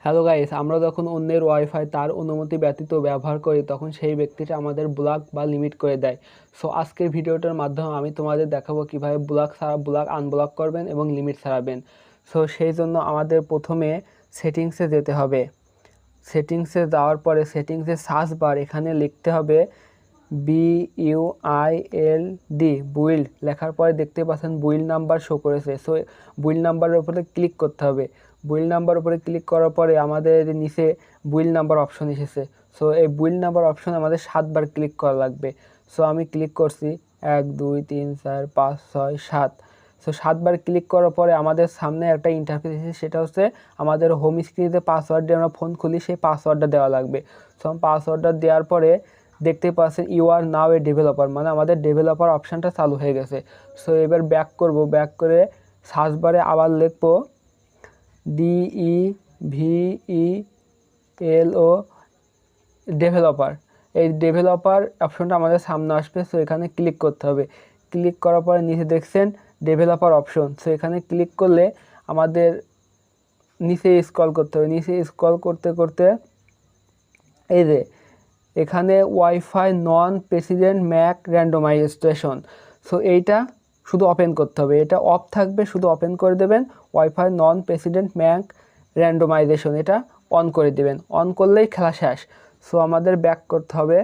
Hello guys, আমরা যখন অন্যের ওয়াইফাই তার অনুমতি ব্যতীত ব্যবহার করি তখন সেই ব্যক্তিটা আমাদের ব্লক বা লিমিট করে দেয়। সো আজকের ভিডিওটার মাধ্যমে আমি তোমাদের দেখাবো কিভাবে ব্লক আনব্লক করবেন এবং লিমিট ছাড়াবেন। সো সেই জন্য আমাদের প্রথমে সেটিংসে যেতে হবে। সেটিংসে যাওয়ার পরে সেটিংসে সার্চ বার এখানে লিখতে হবে BUILD বুইল্ড লেখার পরে দেখতে পাচ্ছেন বুইল্ড নাম্বার শো করেছে। সো বুইল্ড নাম্বারের উপরে ক্লিক করতে হবে। বুইল্ড নাম্বার উপরে ক্লিক করার পরে আমাদের নিচে বুইল্ড নাম্বার অপশন এসেছে। সো এই বুইল্ড নাম্বার অপশন আমাদের 7 বার ক্লিক করা লাগবে। সো আমি ক্লিক করছি 1 2 3 4 5 6 7। সো 7 বার ক্লিক করার পরে আমাদের সামনে একটা ইন্টারফেস এসেছে, সেটা হচ্ছে আমাদের হোম স্ক্রিনে পাসওয়ার্ড দিয়ে আমরা ফোন খুলি সেই পাসওয়ার্ডটা দেওয়া লাগবে। সো পাসওয়ার্ডটা দেওয়ার পরে দেখতে পাচ্ছেন you R now A developer, মানে আমাদের ডেভেলপার অপশানটা চালু হয়ে গেছে। সো এবার ব্যাক করব, ব্যাক করে সার্চ বারে আবার লিখবো DEVELO ডেভেলপার। এই ডেভেলপার অপশনটা আমাদের সামনে আসবে। সো এখানে ক্লিক করতে হবে। ক্লিক করার পরে নিচে দেখছেন ডেভেলপার অপশন। সো এখানে ক্লিক করলে আমাদের নিচে স্ক্রল করতে হবে। নিচে স্ক্রল করতে করতে এই যে এখানে ওয়াইফাই নন প্রেসিডেন্ট ম্যাক র্যান্ডমাইজেশন, সো এইটা শুধু ওপেন করতে হবে। এটা অফ থাকবে, শুধু ওপেন করে দেবেন। ওয়াইফাই নন প্রেসিডেন্ট ম্যাক র্যান্ডমাইজেশন এটা অন করে দেবেন। অন করলেই খেলা শেষ। সো আমাদের ব্যাক করতে হবে।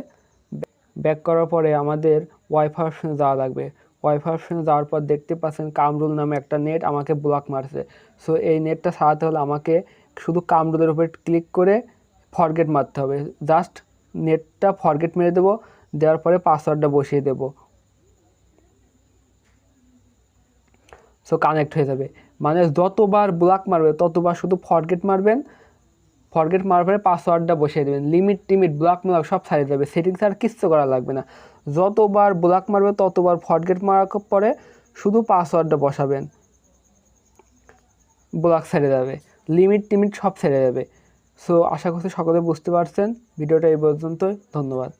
ব্যাক করার পরে আমাদের ওয়াইফাই অপশনে যাওয়া লাগবে। ওয়াইফাই অপশনে যাওয়ার পর দেখতে পাচ্ছেন কামরুল নামে একটা নেট আমাকে ব্লক মারছে। সো এই নেটটা সারাতে হলে আমাকে শুধু কামরুলের উপরে ক্লিক করে ফরগেট মারতে হবে। জাস্ট নেটটা ফরগেট মেরে দেবো, দেওয়ার পরে পাসওয়ার্ডটা বসিয়ে দেবো। সো কানেক্ট হয়ে যাবে। মানে যতবার ব্লক মারবে ততবার শুধু ফরগেট মারবেন। ফরগেট মারার পরে পাসওয়ার্ডটা বসিয়ে দেবেন। লিমিট ব্লক সব ছাড়িয়ে যাবে। সেটিংস আর কিচ্ছু করা লাগবে না। যতবার ব্লক মারবে ততবার ফরগেট মারার পরে শুধু পাসওয়ার্ডটা বসাবেন, ব্লক ছেড়ে যাবে। লিমিট সব ছেড়ে যাবে। সো আশা করছি সকলে বুঝতে পারছেন। ভিডিওটা এই পর্যন্তই। ধন্যবাদ।